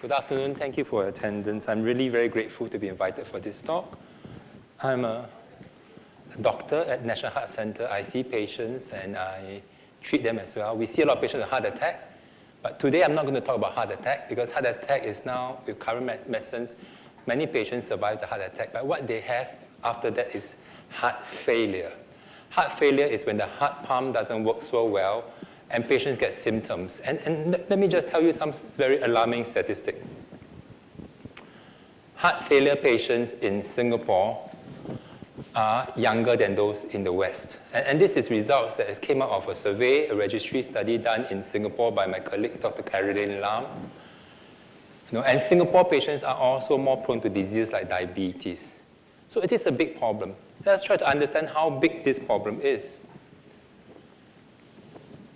Good afternoon. Thank you for your attendance. I'm really very grateful to be invited for this talk. I'm a doctor at National Heart Center. I see patients and I treat them as well. We see a lot of patients with heart attack. But today I'm not going to talk about heart attack because heart attack is now, with current medicines, many patients survive the heart attack. But what they have after that is heart failure. Heart failure is when the heart pump doesn't work so well and patients get symptoms. And let me just tell you some very alarming statistic. Heart failure patients in Singapore are younger than those in the West. And this is results that came out of a survey, a registry study done in Singapore by my colleague, Dr. Caroline Lam. And Singapore patients are also more prone to diseases like diabetes. So it is a big problem. Let's try to understand how big this problem is.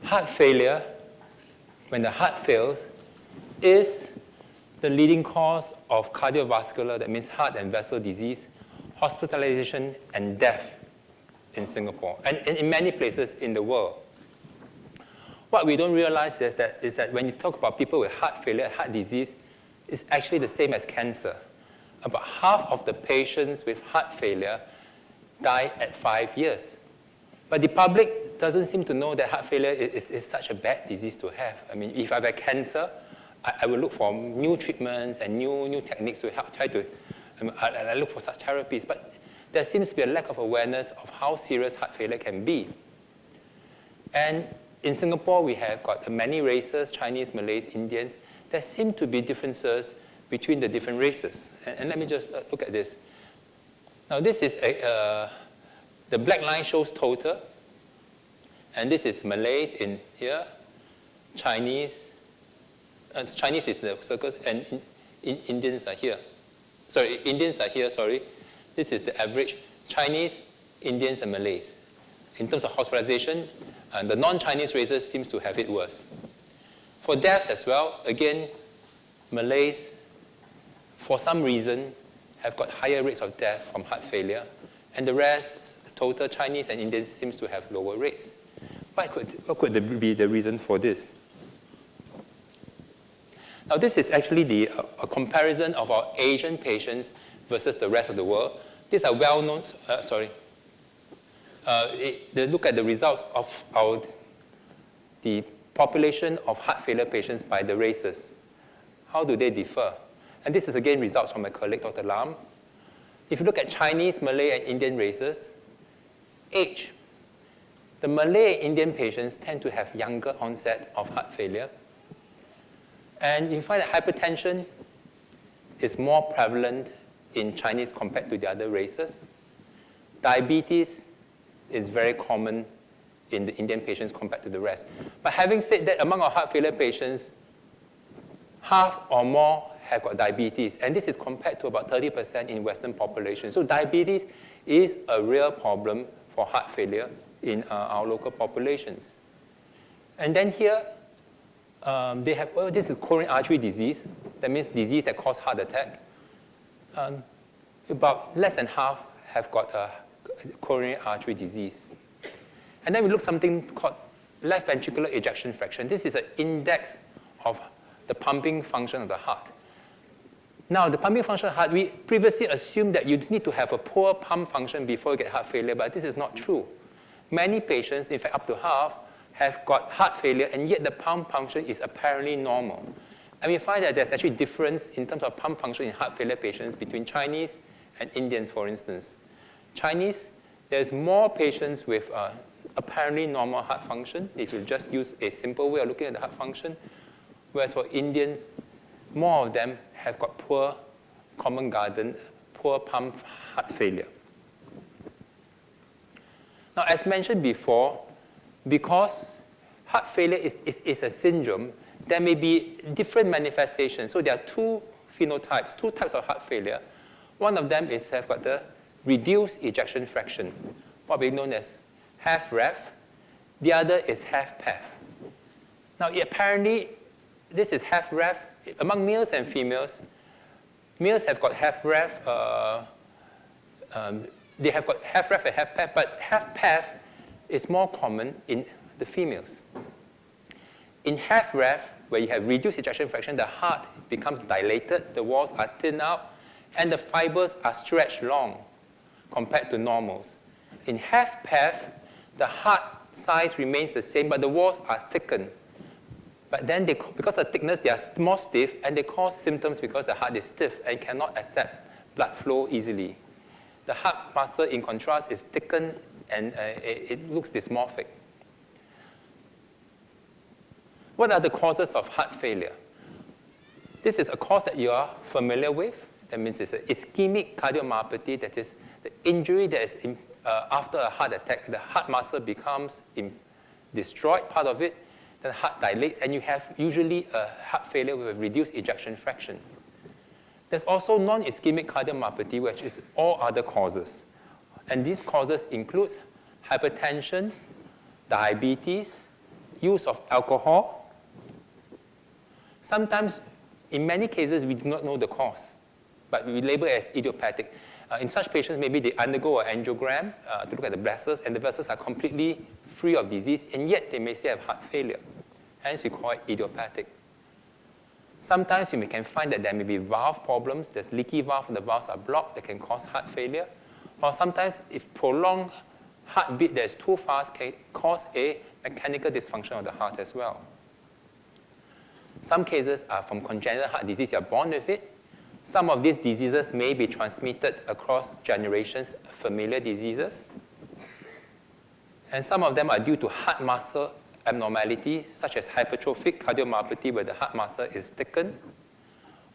Heart failure, when the heart fails, is the leading cause of cardiovascular, that means heart and vessel disease, hospitalization, and death in Singapore, and in many places in the world. What we don't realize is that when you talk about people with heart failure, heart disease, it's actually the same as cancer. About half of the patients with heart failure die at 5 years. But the public doesn't seem to know that heart failure is such a bad disease to have. I mean, if I have cancer, I will look for new treatments and new techniques to help try to, I look for such therapies. But there seems to be a lack of awareness of how serious heart failure can be. And in Singapore, we have got many races, Chinese, Malays, Indians. There seem to be differences between the different races. And let me just look at this. Now, this is the black line shows total. And this is Malays in here, Chinese. Chinese is the circles, and Indians are here. Sorry, Indians are here, sorry. This is the average. Chinese, Indians, and Malays. In terms of hospitalization, the non-Chinese races seems to have it worse. For deaths as well, again, Malays, for some reason, have got higher rates of death from heart failure, and the rest, the total Chinese and Indians, seems to have lower rates. What could be the reason for this? Now, this is actually a comparison of our Asian patients versus the rest of the world. These are well-known, they look at the results of the population of heart failure patients by the races. How do they differ? And this is, again, results from my colleague, Dr. Lam. If you look at Chinese, Malay, and Indian races, age. The Malay and Indian patients tend to have younger onset of heart failure. And you find that hypertension is more prevalent in Chinese compared to the other races. Diabetes is very common in the Indian patients compared to the rest. But having said that, among our heart failure patients, half or more have got diabetes. And this is compared to about 30% in Western population. So diabetes is a real problem for heart failure in our local populations. And then here, they have, this is coronary artery disease. That means disease that causes heart attack. About less than half have got a coronary artery disease. And then we look at something called left ventricular ejection fraction. This is an index of the pumping function of the heart. Now, the pumping function of the heart, we previously assumed that you need to have a poor pump function before you get heart failure, but this is not true. Many patients, in fact up to half, have got heart failure, and yet the pump function is apparently normal. And we find that there's actually difference in terms of pump function in heart failure patients between Chinese and Indians, for instance. Chinese, there's more patients with apparently normal heart function, if you just use a simple way of looking at the heart function, whereas for Indians, more of them have got poor common garden, poor pump heart failure. Now, as mentioned before, because heart failure is a syndrome, there may be different manifestations. So there are two phenotypes, two types of heart failure. One of them is have got the reduced ejection fraction, what we know as HFrEF. The other is HFpEF. Now, apparently, this is HFrEF. Among males and females, males have got HFrEF, they have got HFrEF and HFpEF, but HFpEF is more common in the females. In HFrEF, where you have reduced ejection fraction, the heart becomes dilated, the walls are thinned out, and the fibers are stretched long compared to normals. In HFpEF, the heart size remains the same, but the walls are thickened. But then, because of thickness, they are more stiff, and they cause symptoms because the heart is stiff and cannot accept blood flow easily. The heart muscle, in contrast, is thickened, and it looks dysmorphic. What are the causes of heart failure? This is a cause that you are familiar with. That means it's an ischemic cardiomyopathy, that is the injury that is after a heart attack, the heart muscle becomes destroyed, part of it, then the heart dilates, and you have usually a heart failure with a reduced ejection fraction. There's also non-ischemic cardiomyopathy, which is all other causes. And these causes include hypertension, diabetes, use of alcohol. Sometimes, in many cases, we do not know the cause, but we label it as idiopathic. In such patients, maybe they undergo an angiogram to look at the vessels, and the vessels are completely free of disease, and yet they may still have heart failure. Hence, we call it idiopathic. Sometimes you can find that there may be valve problems. There's leaky valve, and the valves are blocked that can cause heart failure. Or sometimes, if prolonged heartbeat that is too fast can cause a mechanical dysfunction of the heart as well. Some cases are from congenital heart disease. You're born with it. Some of these diseases may be transmitted across generations, familiar diseases. And some of them are due to heart muscle abnormality, such as hypertrophic cardiomyopathy, where the heart muscle is thickened,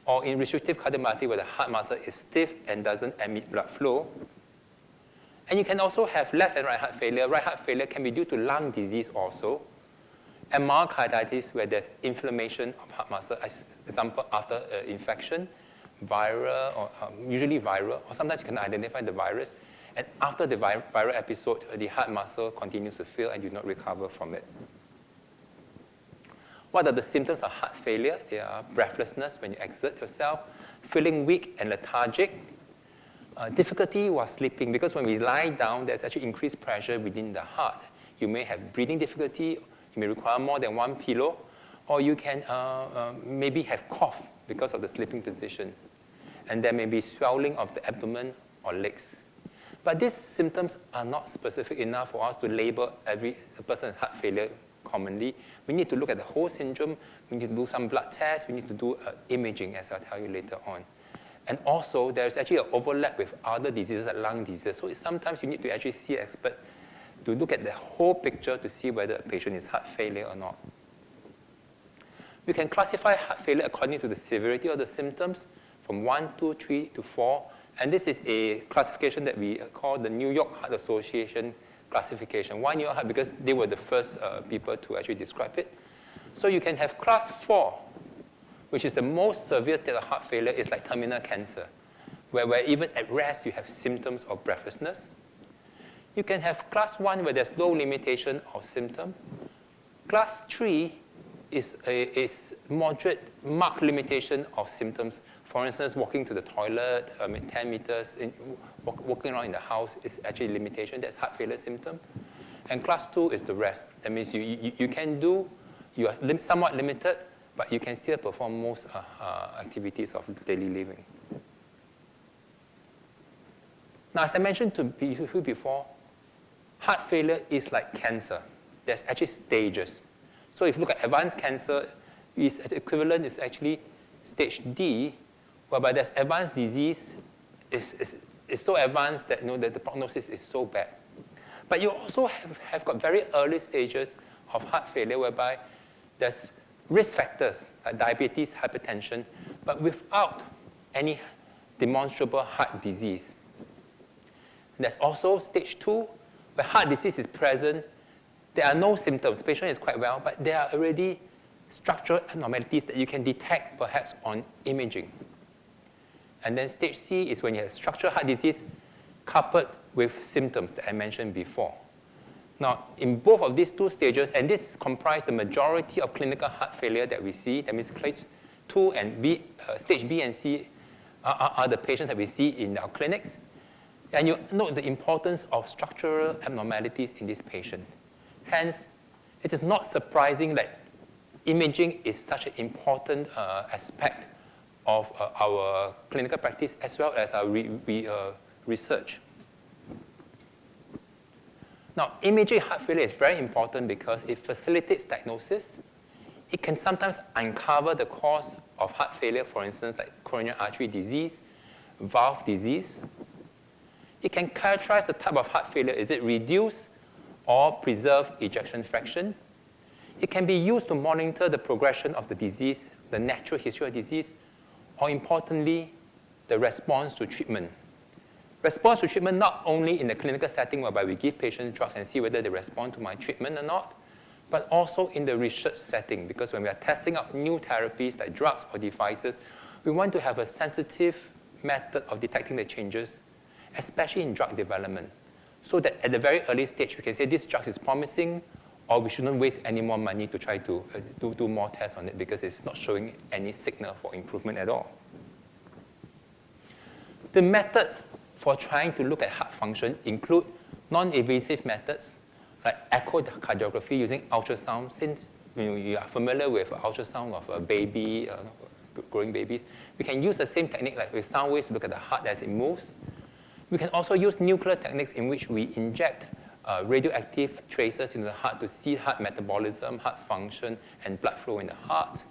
or in restrictive cardiomyopathy, where the heart muscle is stiff and doesn't emit blood flow. And you can also have left and right heart failure. Right heart failure can be due to lung disease also, and myocarditis, where there's inflammation of heart muscle, as example, after infection, viral, or usually viral, or sometimes you can identify the virus, and after the viral episode, the heart muscle continues to fail and you do not recover from it. What are the symptoms of heart failure? They are breathlessness when you exert yourself, feeling weak and lethargic, difficulty while sleeping, because when we lie down, there's actually increased pressure within the heart. You may have breathing difficulty, you may require more than one pillow, or you can maybe have cough because of the sleeping position. And there may be swelling of the abdomen or legs. But these symptoms are not specific enough for us to label every person's heart failure commonly. We need to look at the whole syndrome. We need to do some blood tests. We need to do imaging, as I'll tell you later on. And also, there's actually an overlap with other diseases like lung disease. So sometimes you need to actually see an expert to look at the whole picture to see whether a patient is heart failure or not. We can classify heart failure according to the severity of the symptoms from 1, 2, 3 to 4. And this is a classification that we call the New York Heart Association classification. Why New York Heart? Because they were the first people to actually describe it. So you can have class 4, which is the most severe state of heart failure, is like terminal cancer, where even at rest you have symptoms of breathlessness. You can have class 1 where there's no limitation of symptom. Class 3 is a moderate marked limitation of symptoms. For instance, walking to the toilet, 10 meters, walking around in the house is actually a limitation. That's heart failure symptom. And class 2 is the rest. That means you can do, you are somewhat limited, but you can still perform most activities of daily living. Now, as I mentioned to you before, heart failure is like cancer. There's actually stages. So if you look at advanced cancer, its equivalent is actually stage D, whereby there's advanced disease is so advanced that, that the prognosis is so bad. But you also have got very early stages of heart failure whereby there's risk factors like diabetes, hypertension, but without any demonstrable heart disease. And there's also stage 2, where heart disease is present. There are no symptoms. The patient is quite well, but there are already structural abnormalities that you can detect perhaps on imaging. And then stage C is when you have structural heart disease coupled with symptoms that I mentioned before. Now, in both of these two stages, and this comprises the majority of clinical heart failure that we see, that means stage 2 and B, stage B and C are the patients that we see in our clinics. And you note the importance of structural abnormalities in this patient. Hence, it is not surprising that imaging is such an important aspect of our clinical practice as well as our research. Now, imaging heart failure is very important because it facilitates diagnosis. It can sometimes uncover the cause of heart failure, for instance, like coronary artery disease, valve disease. It can characterize the type of heart failure. Is it reduced or preserved ejection fraction? It can be used to monitor the progression of the disease, the natural history of disease, or importantly, the response to treatment. Response to treatment not only in the clinical setting whereby we give patients drugs and see whether they respond to my treatment or not, but also in the research setting, because when we are testing out new therapies like drugs or devices, we want to have a sensitive method of detecting the changes, especially in drug development, so that at the very early stage we can say this drug is promising, or we shouldn't waste any more money to try to do more tests on it because it's not showing any signal for improvement at all. The methods for trying to look at heart function include non-invasive methods like echocardiography using ultrasound. Since you are familiar with ultrasound of a baby, growing babies, we can use the same technique like with sound waves to look at the heart as it moves. We can also use nuclear techniques in which we inject radioactive tracers into the heart to see heart metabolism, heart function, and blood flow in the heart.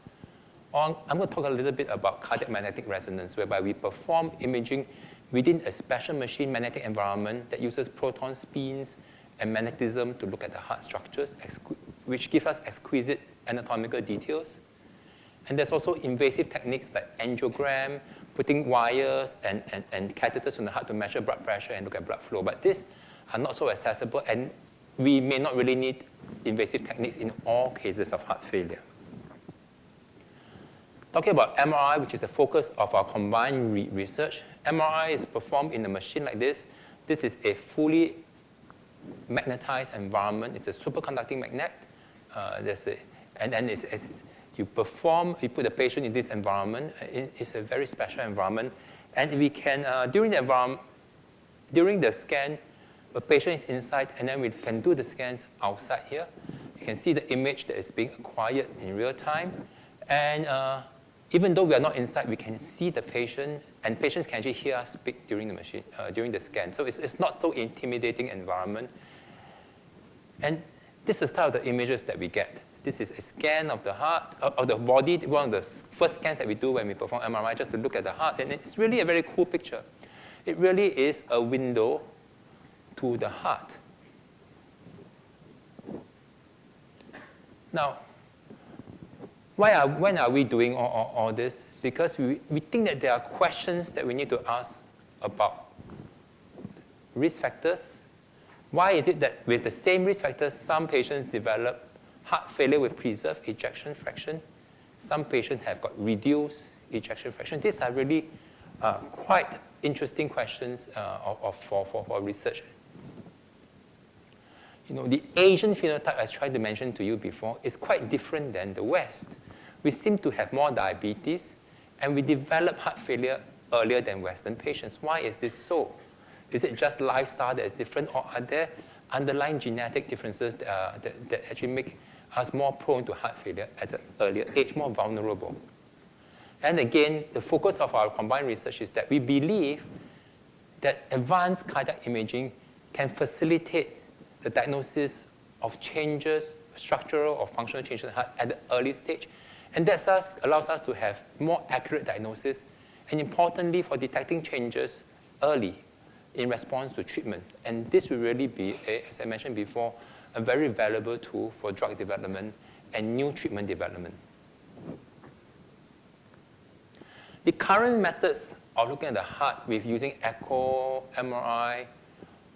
I'm going to talk a little bit about cardiac magnetic resonance, whereby we perform imaging within a special machine magnetic environment that uses proton spins and magnetism to look at the heart structures, which give us exquisite anatomical details. And there's also invasive techniques like angiogram, putting wires and catheters in the heart to measure blood pressure and look at blood flow. But these are not so accessible, and we may not really need invasive techniques in all cases of heart failure. Talking about MRI, which is the focus of our combined research, MRI is performed in a machine like this. This is a fully magnetized environment. It's a superconducting magnet. And then you put the patient in this environment. It's a very special environment. And we can, during the scan, the patient is inside, and then we can do the scans outside here. You can see the image that is being acquired in real time. And even though we are not inside, we can see the patient, and patients can actually hear us speak during the scan. So it's not so intimidating environment. And this is the style of the images that we get. This is a scan of the heart, of the body, one of the first scans that we do when we perform MRI, just to look at the heart. And it's really a very cool picture. It really is a window to the heart. Now, when are we doing all this? Because we think that there are questions that we need to ask about risk factors. Why is it that with the same risk factors, some patients develop heart failure with preserved ejection fraction? Some patients have got reduced ejection fraction. These are really quite interesting questions for research. The Asian phenotype, as I tried to mention to you before, is quite different than the West. We seem to have more diabetes, and we develop heart failure earlier than Western patients. Why is this so? Is it just lifestyle that is different, or are there underlying genetic differences that actually make us more prone to heart failure at an earlier age, more vulnerable? And again, the focus of our combined research is that we believe that advanced cardiac imaging can facilitate the diagnosis of changes, structural or functional changes in the heart at the early stage. And that allows us to have more accurate diagnosis, and importantly, for detecting changes early in response to treatment. And this will really be, as I mentioned before, a very valuable tool for drug development and new treatment development. The current methods of looking at the heart with using echo, MRI,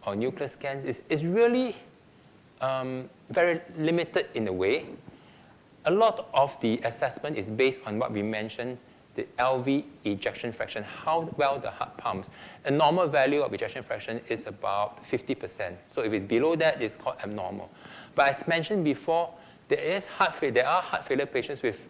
or nuclear scans is really very limited in a way. A lot of the assessment is based on what we mentioned, the LV ejection fraction, how well the heart pumps. A normal value of ejection fraction is about 50%. So if it's below that, it's called abnormal. But as mentioned before, there are heart failure patients with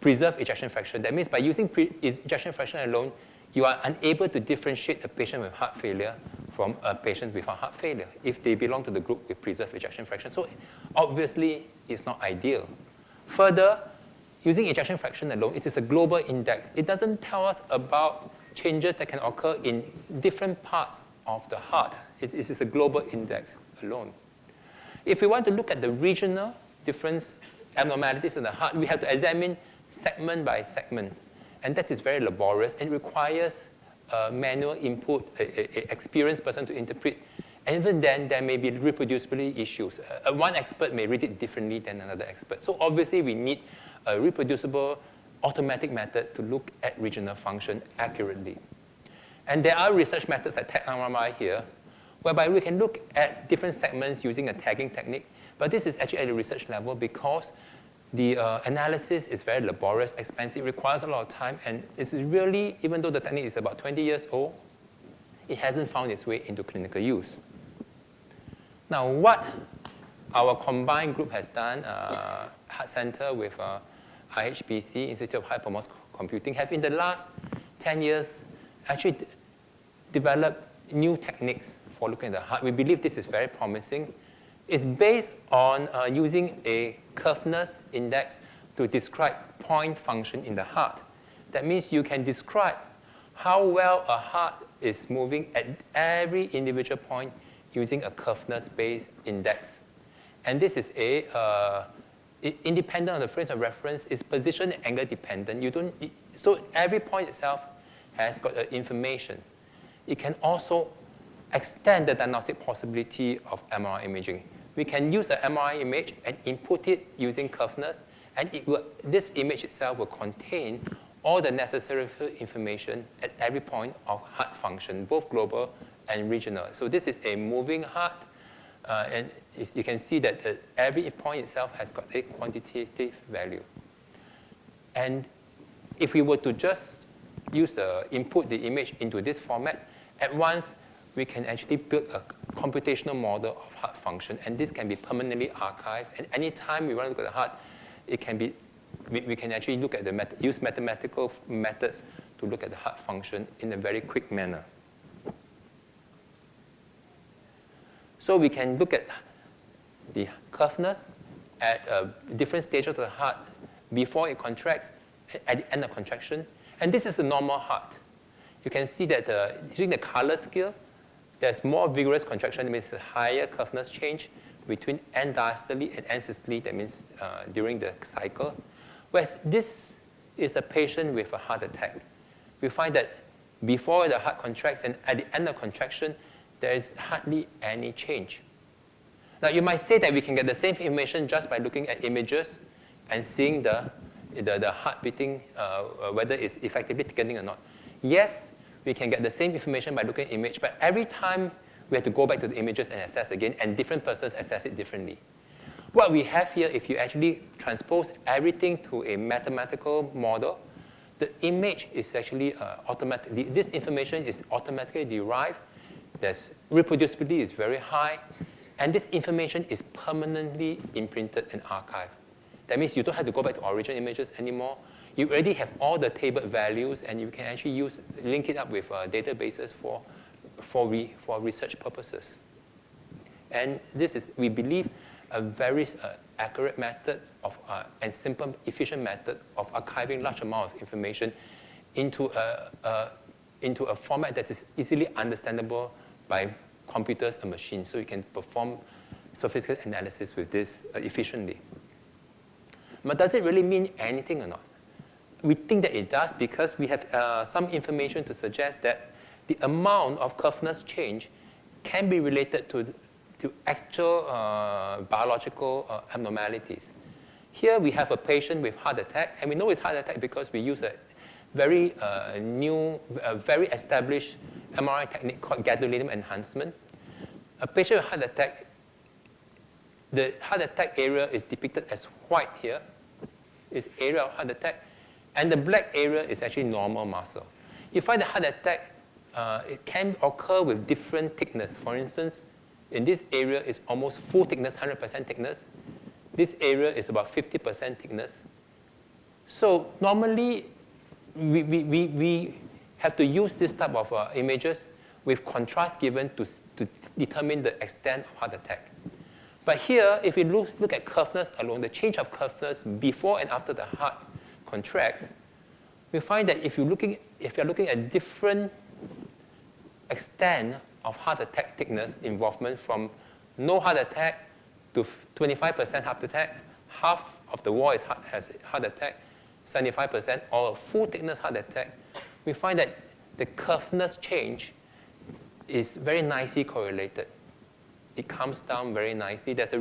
preserved ejection fraction. That means by using ejection fraction alone, you are unable to differentiate a patient with heart failure from a patient without heart failure if they belong to the group with preserved ejection fraction. So obviously, it's not ideal. Further, using ejection fraction alone, it is a global index. It doesn't tell us about changes that can occur in different parts of the heart. It is a global index alone. If we want to look at the regional difference abnormalities in the heart, we have to examine segment by segment. And that is very laborious and requires manual input, an experienced person to interpret. And even then, there may be reproducibility issues. One expert may read it differently than another expert. So obviously, we need a reproducible automatic method to look at regional function accurately. And there are research methods like TAG-MRI here, whereby we can look at different segments using a tagging technique. But this is actually at the research level because the analysis is very laborious, expensive, requires a lot of time, and it's really, even though the technique is about 20 years old, it hasn't found its way into clinical use. Now, what our combined group has done, Heart Center with IHBC, Institute of High Performance Computing, have in the last 10 years actually developed new techniques for looking at the heart. We believe this is very promising. It's based on using a curveness index to describe point function in the heart. That means you can describe how well a heart is moving at every individual point using a curveness-based index. And this is independent of the frames of reference, is position and angle dependent. So every point itself has got information. It can also extend the diagnostic possibility of MRI imaging. We can use an MRI image and input it using curveness, and this image itself will contain all the necessary information at every point of heart function, both global and regional. So this is a moving heart, and you can see that every point itself has got a quantitative value. And if we were to just input the image into this format, at once we can actually build a computational model of heart function, and this can be permanently archived. And anytime we want to look at the heart, it can be, we can actually look at use mathematical methods to look at the heart function in a very quick manner. So we can look at the curveness at different stages of the heart before it contracts, at the end of contraction. And this is a normal heart. You can see that using the color scale, there's more vigorous contraction. That means a higher curveness change between end diastole and end systole. That means during the cycle. Whereas this is a patient with a heart attack. We find that before the heart contracts and at the end of contraction, there is hardly any change. Now, you might say that we can get the same information just by looking at images and seeing the heart beating, whether it's effectively thickening or not. Yes, we can get the same information by looking at image, but every time we have to go back to the images and assess again, and different persons assess it differently. What we have here, if you actually transpose everything to a mathematical model, the image is actually automatically, this information is automatically derived. There's reproducibility is very high, and this information is permanently imprinted and archived. That means you don't have to go back to original images anymore. You already have all the table values, and you can actually link it up with databases for research purposes. And this is, we believe, a very accurate method and simple, efficient method of archiving large amount of information into a format that is easily understandable by computers and machines, so you can perform sophisticated analysis with this efficiently. But does it really mean anything or not? We think that it does because we have some information to suggest that the amount of curveness change can be related to actual biological abnormalities. Here we have a patient with heart attack, and we know it's heart attack because we use a very new, very established MRI technique called gadolinium enhancement. A patient with heart attack, the heart attack area is depicted as white here, is area of heart attack, and the black area is actually normal muscle. You find the heart attack, it can occur with different thickness. For instance, in this area is almost full thickness, 100% thickness. This area is about 50% thickness. So normally, we have to use this type of images with contrast given to determine the extent of heart attack. But here, if we look at curveness alone, the change of curveness before and after the heart contracts, we find that if you're looking at different extent of heart attack thickness involvement from no heart attack to 25% heart attack, half of the wall has heart attack, 75%, or a full thickness heart attack, we find that the curveness change is very nicely correlated. It comes down very nicely. There's a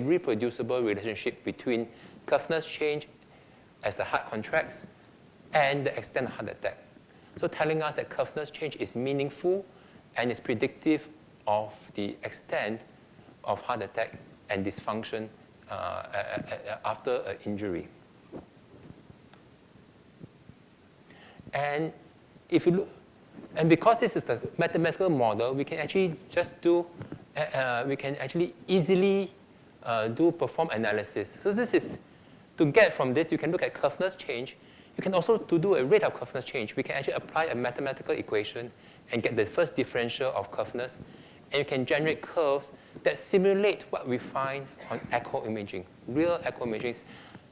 reproducible relationship between curveness change as the heart contracts and the extent of heart attack. So telling us that curveness change is meaningful and is predictive of the extent of heart attack and dysfunction after an injury. And if you look, and because this is a mathematical model, we can actually just do, we can actually easily perform analysis. So this is, to get from this, you can look at curveness change. You can also, to do a rate of curveness change, we can actually apply a mathematical equation and get the first differential of curveness. And you can generate curves that simulate what we find on echo imaging, real echo imaging.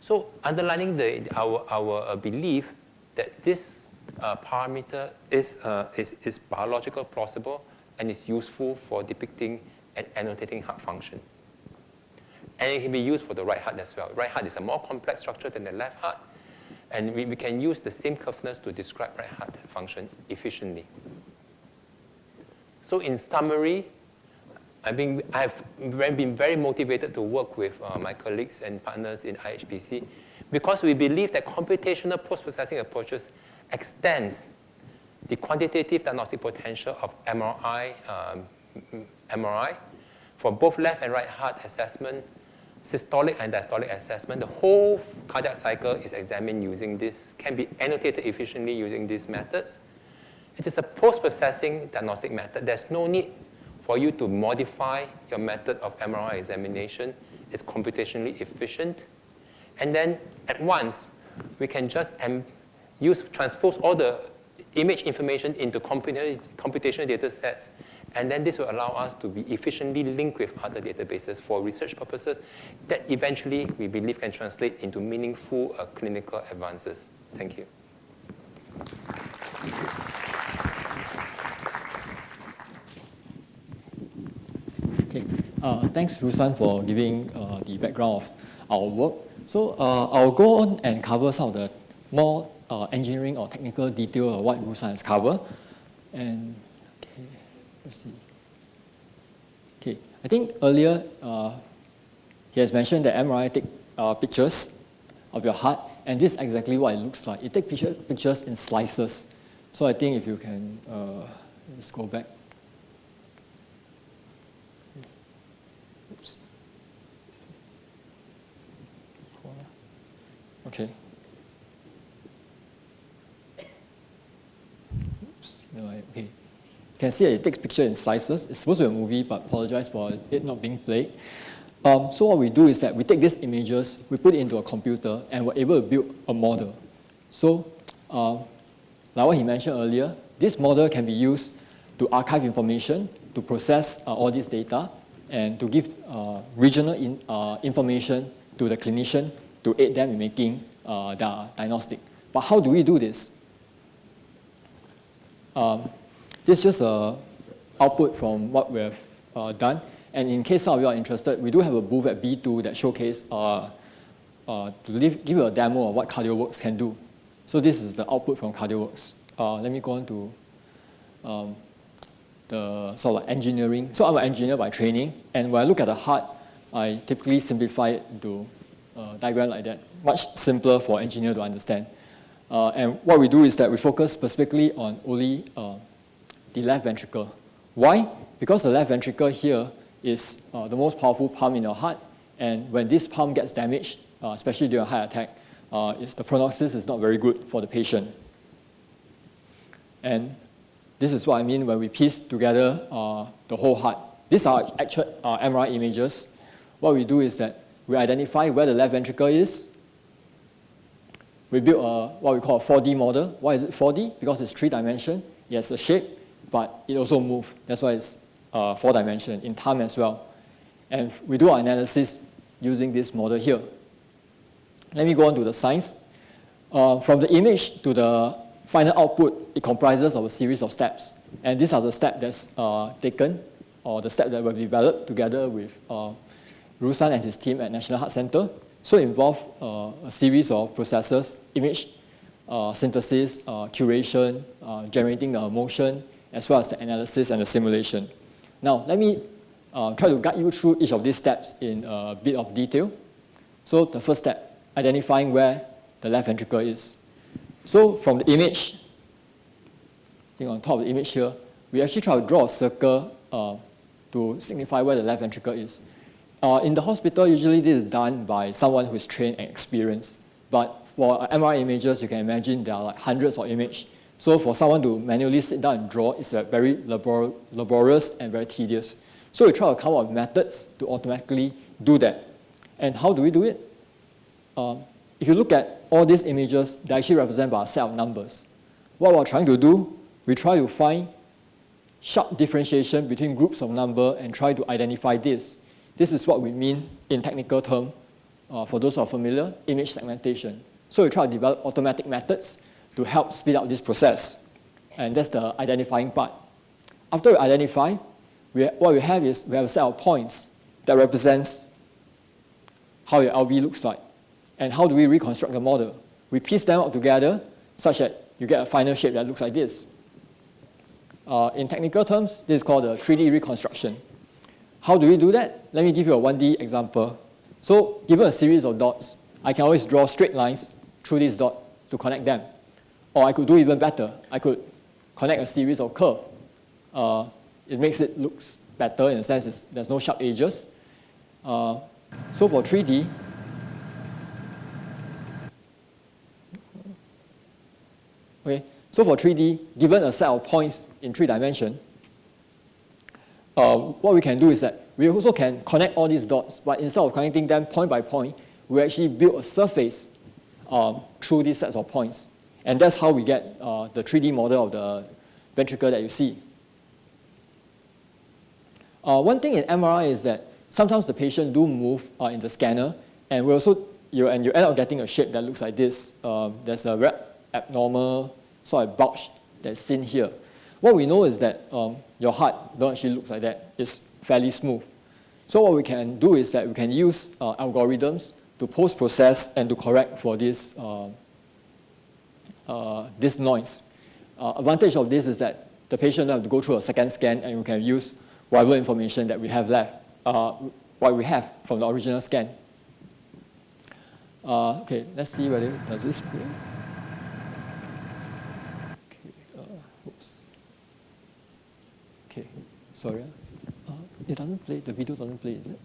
So underlining our belief that this parameter is biological plausible and is useful for depicting and annotating heart function. And it can be used for the right heart as well. Right heart is a more complex structure than the left heart. And we can use the same curveness to describe right heart function efficiently. So in summary, I've been very motivated to work with my colleagues and partners in IHBC because we believe that computational post-processing approaches extends the quantitative diagnostic potential of MRI for both left and right heart assessment, systolic and diastolic assessment. The whole cardiac cycle is examined using this, can be annotated efficiently using these methods. It is a post-processing diagnostic method. There's no need for you to modify your method of MRI examination. It's computationally efficient. And then at once, we can just transpose all the image information into computational data sets. And then this will allow us to be efficiently linked with other databases for research purposes that eventually we believe can translate into meaningful clinical advances. Thank you. Okay. Thanks, Rusan, for giving the background of our work. So I'll go on and cover some of the more engineering or technical detail of what Rusan has covered. And okay, let's see. Okay, I think earlier he has mentioned that MRI take pictures of your heart, and this is exactly what it looks like. It takes pictures in slices. So I think if you can, let's go back. Oops. Okay. Oops. No, okay. You can see that it takes picture in slices. It's supposed to be a movie, but apologize for it not being played. So what we do is that we take these images, we put it into a computer, and we're able to build a model. So, like what he mentioned earlier, this model can be used to archive information, to process all this data, and to give regional information to the clinician to aid them in making the diagnostic. But how do we do this? This is just an output from what we have done. And in case some of you are interested, we do have a booth at B2 that showcases to give you a demo of what CardioWorks can do. So this is the output from CardioWorks. Let me go on to the sort of engineering. So I'm an engineer by training, and when I look at the heart, I typically simplify it into a diagram like that, much simpler for engineer to understand. And what we do is that we focus specifically on only the left ventricle. Why? Because the left ventricle here is the most powerful pump in your heart, and when this pump gets damaged, especially during a heart attack, the prognosis is not very good for the patient. And this is what I mean when we piece together the whole heart. These are actual MRI images. What we do is that we identify where the left ventricle is. We build what we call a 4D model. Why is it 4D? Because it's 3-dimensional. It has a shape, but it also moves. That's why it's 4-dimensional in time as well. And we do our analysis using this model here. Let me go on to the science. From the image to the final output, it comprises of a series of steps. And these are the steps that's taken, or the steps that were developed together with Ruslan and his team at National Heart Center. So it involves a series of processes: image synthesis, curation, generating a motion, as well as the analysis and the simulation. Now, let me try to guide you through each of these steps in a bit of detail. So the first step, identifying where the left ventricle is. So from the image, I think on top of the image here, we actually try to draw a circle to signify where the left ventricle is. In the hospital, usually this is done by someone who is trained and experienced. But for MRI images, you can imagine there are like hundreds of images. So for someone to manually sit down and draw, it's very laborious and very tedious. So we try to come up with methods to automatically do that. And how do we do it? If you look at all these images, they actually represent by a set of numbers. What we're trying to do, we try to find sharp differentiation between groups of number and try to identify this. This is what we mean in technical term, for those who are familiar, image segmentation. So we try to develop automatic methods to help speed up this process. And that's the identifying part. After we identify, what we have is we have a set of points that represents how your LV looks like. And how do we reconstruct the model? We piece them up together such that you get a final shape that looks like this. In technical terms, this is called a 3D reconstruction. How do we do that? Let me give you a 1D example. So given a series of dots, I can always draw straight lines through this dot to connect them. Or I could do even better. I could connect a series of curves. It makes it look better in the sense there's no sharp edges. So for 3D, okay, so for 3D, given a set of points in 3 dimensions, what we can do is that we also can connect all these dots, but instead of connecting them point by point, we actually build a surface through these sets of points. And that's how we get the 3D model of the ventricle that you see. One thing in MRI is that sometimes the patient do move in the scanner, and you end up getting a shape that looks like this. There's a very abnormal sort of bulge that's seen here. What we know is that your heart don't actually look like that. It's fairly smooth. So what we can do is that we can use algorithms to post-process and to correct for this, this noise. Advantage of this is that the patient doesn't have to go through a second scan, and we can use whatever information that we have left, what we have from the original scan. Okay, let's see whether does this play. Okay, sorry. It doesn't play, the video doesn't play, is it?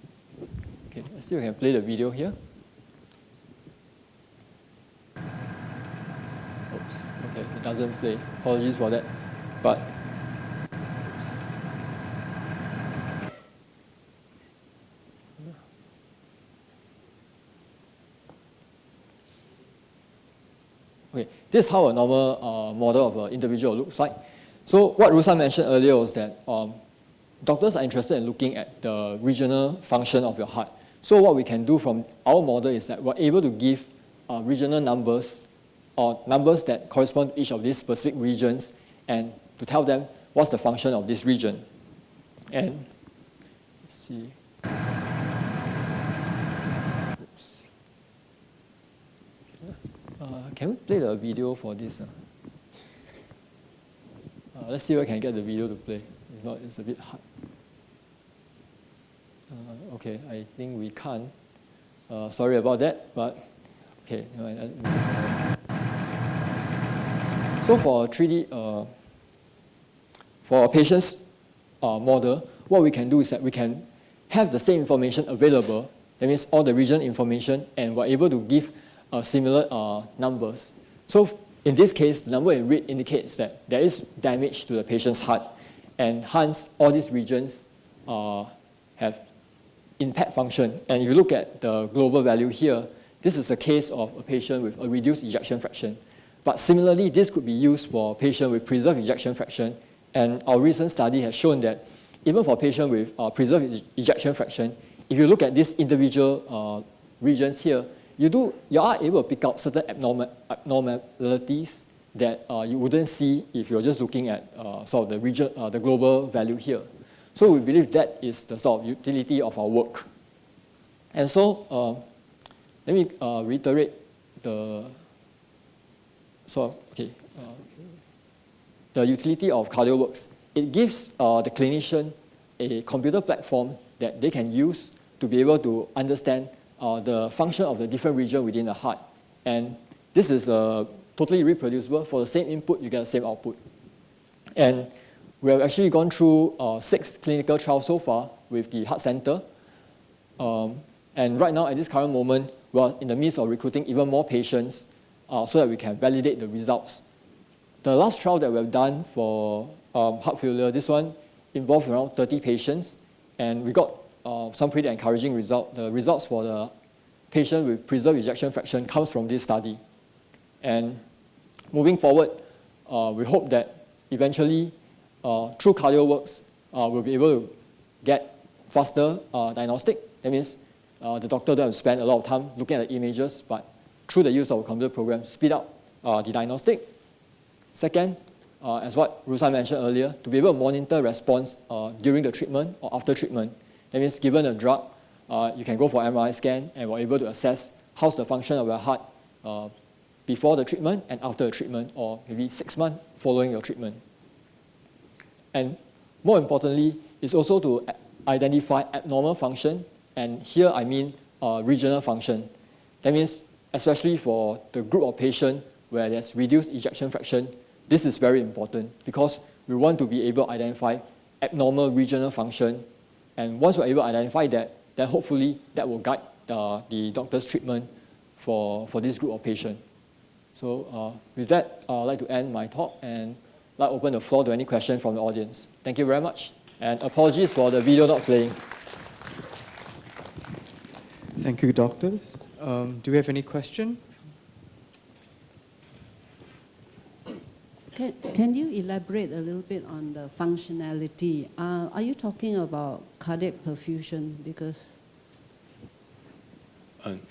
Okay, let's see if we can play the video here. Oops, okay, it doesn't play. Apologies for that. But, oops. Okay, this is how a normal model of an individual looks like. So what Ruslan mentioned earlier was that doctors are interested in looking at the regional function of your heart. So what we can do from our model is that we're able to give regional numbers or numbers that correspond to each of these specific regions and to tell them what's the function of this region. And let's see. Oops. Can we play the video for this? Let's see if I can get the video to play. If not, it's a bit hard. Okay, I think we can't. Sorry about that, but okay. So for 3D, for a patient's model, what we can do is that we can have the same information available. That means all the region information, and we're able to give similar numbers. So in this case, the number in red indicates that there is damage to the patient's heart, and hence all these regions have impaired function. And if you look at the global value here, this is a case of a patient with a reduced ejection fraction. But similarly, this could be used for a patient with preserved ejection fraction. And our recent study has shown that even for a patient with preserved ejection fraction, if you look at these individual regions here, you are able to pick out certain abnormalities that you wouldn't see if you're just looking at sort of the region, the global value here. So we believe that is the sort of utility of our work. And so let me reiterate the the utility of CardioWorks. It gives the clinician a computer platform that they can use to be able to understand the function of the different region within the heart. And this is totally reproducible. For the same input, you get the same output. And we have actually gone through 6 clinical trials so far with the Heart Center. And right now, at this current moment, we are in the midst of recruiting even more patients so that we can validate the results. The last trial that we have done for heart failure, this one involved around 30 patients, and we got some pretty encouraging results. The results for the patient with preserved ejection fraction comes from this study. And moving forward, we hope that eventually, through CardioWorks, we'll be able to get faster diagnostic. That means the doctor doesn't spend a lot of time looking at the images, but through the use of a computer program, speed up the diagnostic. Second, as what Ruslan mentioned earlier, to be able to monitor response during the treatment or after treatment. That means given a drug, you can go for MRI scan, and we're able to assess how's the function of your heart before the treatment and after the treatment, or maybe 6 months following your treatment. And more importantly, is also to identify abnormal function, and here I mean regional function. That means especially for the group of patients where there's reduced ejection fraction, this is very important because we want to be able to identify abnormal regional function. And once we're able to identify that, then hopefully that will guide the doctor's treatment for this group of patients. So with that, I'd like to end my talk and like open the floor to any question from the audience. Thank you very much. And apologies for the video not playing. Thank you, doctors. Do we have any question? Can you elaborate a little bit on the functionality? Are you talking about cardiac perfusion? Because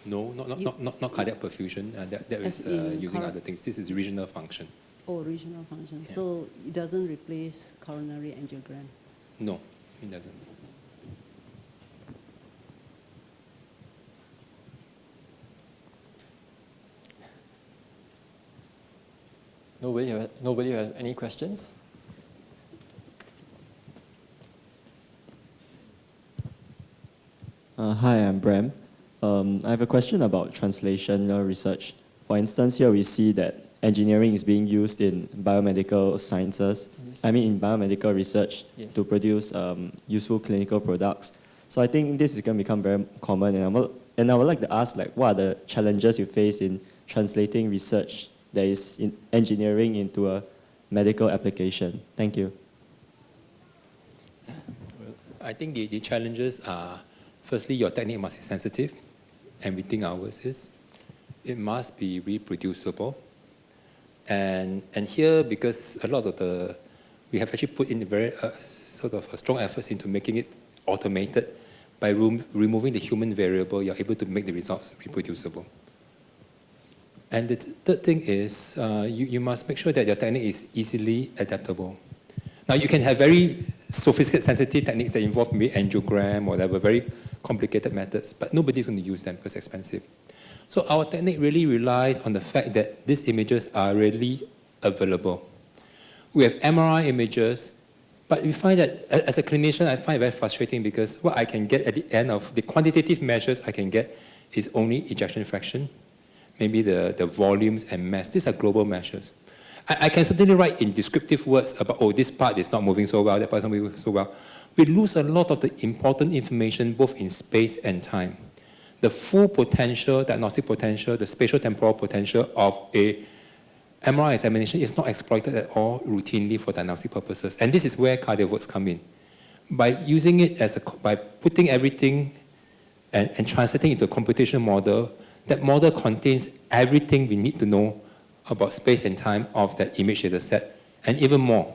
no, not cardiac perfusion. That is using other things. This is regional function. Oh, regional function. Yeah. So it doesn't replace coronary angiogram? No, it doesn't. Nobody have any questions? Hi, I'm Bram. I have a question about translational research. For instance, here we see that engineering is being used in biomedical sciences, Yes. in biomedical research, Yes. to produce useful clinical products. So I think this is going to become very common, and I would like to ask, what are the challenges you face in translating research that is in engineering into a medical application? Thank you. I think the challenges are, firstly, your technique must be sensitive, and we think ours is. It must be reproducible. And here, because a lot of we have actually put in very sort of strong efforts into making it automated. By removing the human variable, you're able to make the results reproducible. And the third thing is you must make sure that your technique is easily adaptable. Now, you can have very sophisticated, sensitive techniques that involve maybe angiogram or whatever, very complicated methods, but nobody's going to use them because it's expensive. So our technique really relies on the fact that these images are really available. We have MRI images, but we find that, as a clinician, I find it very frustrating because what I can get at the end of the quantitative measures I can get is only ejection fraction, maybe the volumes and mass. These are global measures. I can certainly write in descriptive words about, oh, this part is not moving so well, that part is not moving so well. We lose a lot of the important information both in space and time. The full potential, diagnostic potential, the spatial temporal potential of a MRI examination is not exploited at all routinely for diagnostic purposes. And this is where CardioWorks come in. By using it by putting everything and translating into a computational model, that model contains everything we need to know about space and time of that image data set, and even more.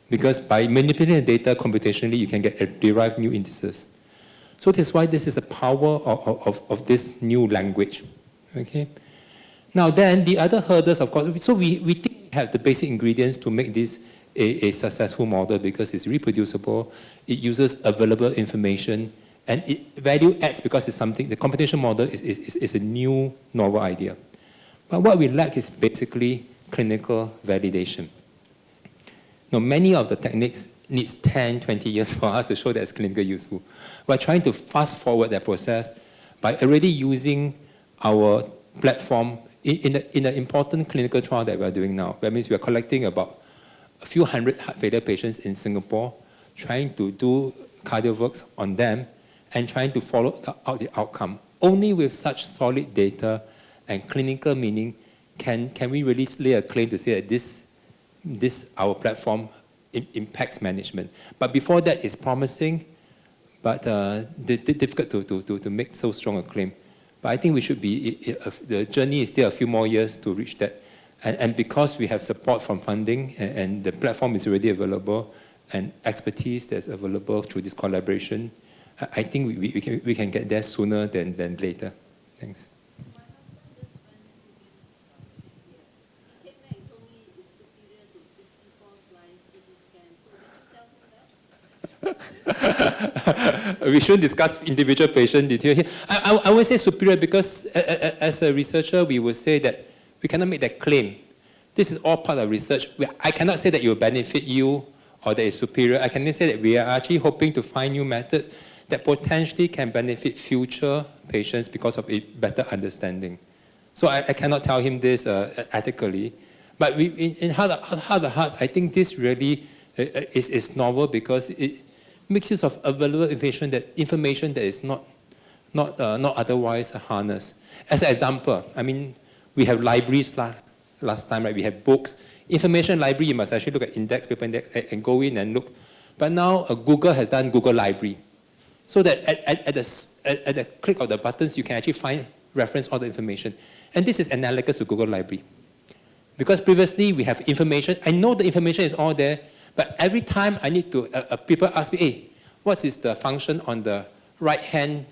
Because by manipulating the data computationally, you can derive new indices. So this is why this is the power of this new language. Okay. Now then, the other hurdles, of course, so we think we have the basic ingredients to make this a successful model because it's reproducible, it uses available information, and it value adds because it's something, the computation model is a new, novel idea. But what we lack is basically clinical validation. Now, many of the techniques needs 10, 20 years for us to show that it's clinically useful. We're trying to fast forward that process by already using our platform in an important clinical trial that we're doing now. That means we're collecting about a few hundred heart failure patients in Singapore, trying to do CardioVerse on them, and trying to follow out the outcome. Only with such solid data and clinical meaning can we really lay a claim to say that this our platform impacts management. But before that, it's promising, but difficult to make so strong a claim. But I think we should be, the journey is still a few more years to reach that. And because we have support from funding and the platform is already available and expertise that's available through this collaboration, I think we can get there sooner than later. Thanks. My husband just went to this He came back and told me it's superior to 64-slice CT scan. So did you tell him that? We shouldn't discuss individual patient detail here. I would say superior because as a researcher, we would say that we cannot make that claim. This is all part of research. I cannot say that it will benefit you or that it's superior. I can say that we are actually hoping to find new methods that potentially can benefit future patients because of a better understanding. So I cannot tell him this ethically. But in heart of hearts, I think this really is novel because it makes use of available information that is not otherwise harnessed. As an example, I mean, we have libraries last time, right? We have books. Information library, you must actually look at index, paper index, and go in and look. But now Google has done Google Library. So that at the click of the buttons, you can actually find, reference all the information. And this is analogous to Google Library. Because previously we have information, I know the information is all there, but every time I need to, people ask me, hey, what is the function on the right hand,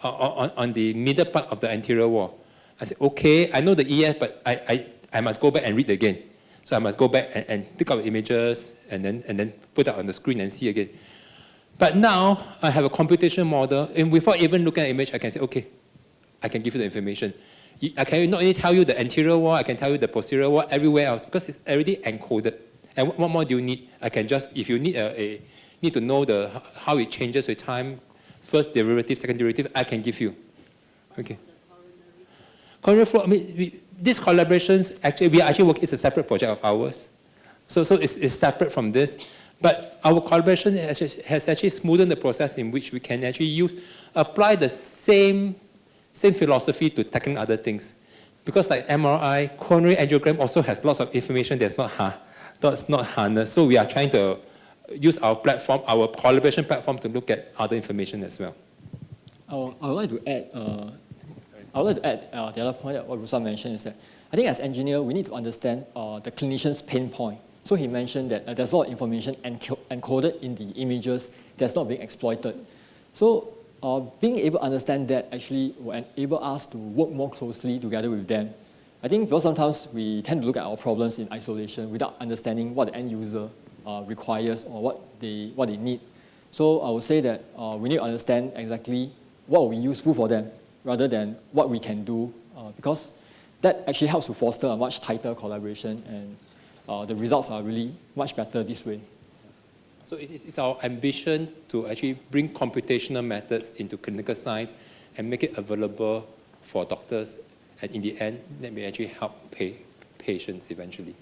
on the middle part of the anterior wall? I said, okay, I know the EF, but I must go back and read again. So I must go back and pick up images and then put it on the screen and see again. But now I have a computation model, and before even looking at the image, I can say, okay, I can give you the information. I can not only tell you the anterior wall, I can tell you the posterior wall, everywhere else, because it's already encoded. And what more do you need? I can just, if you need need to know how it changes with time, first derivative, second derivative, I can give you. Okay. Coronary flow, I mean, these collaborations, actually, we are actually working, it's a separate project of ours. So it's separate from this. But our collaboration has actually smoothened the process in which we can actually apply the same philosophy to tackling other things. Because like MRI, coronary angiogram also has lots of information that's not harnessed. So we are trying to use our platform, our collaboration platform, to look at other information as well. I would like to add, the other point that what Ruslan mentioned is that I think as engineer, we need to understand the clinician's pain point. So he mentioned that there's a lot of information encoded in the images that's not being exploited. So being able to understand that actually will enable us to work more closely together with them. I think because sometimes we tend to look at our problems in isolation without understanding what the end user requires or what they need. So I would say that we need to understand exactly what will be useful for them rather than what we can do, because that actually helps to foster a much tighter collaboration, and the results are really much better this way. So it's our ambition to actually bring computational methods into clinical science and make it available for doctors, and in the end, that may actually help patients eventually.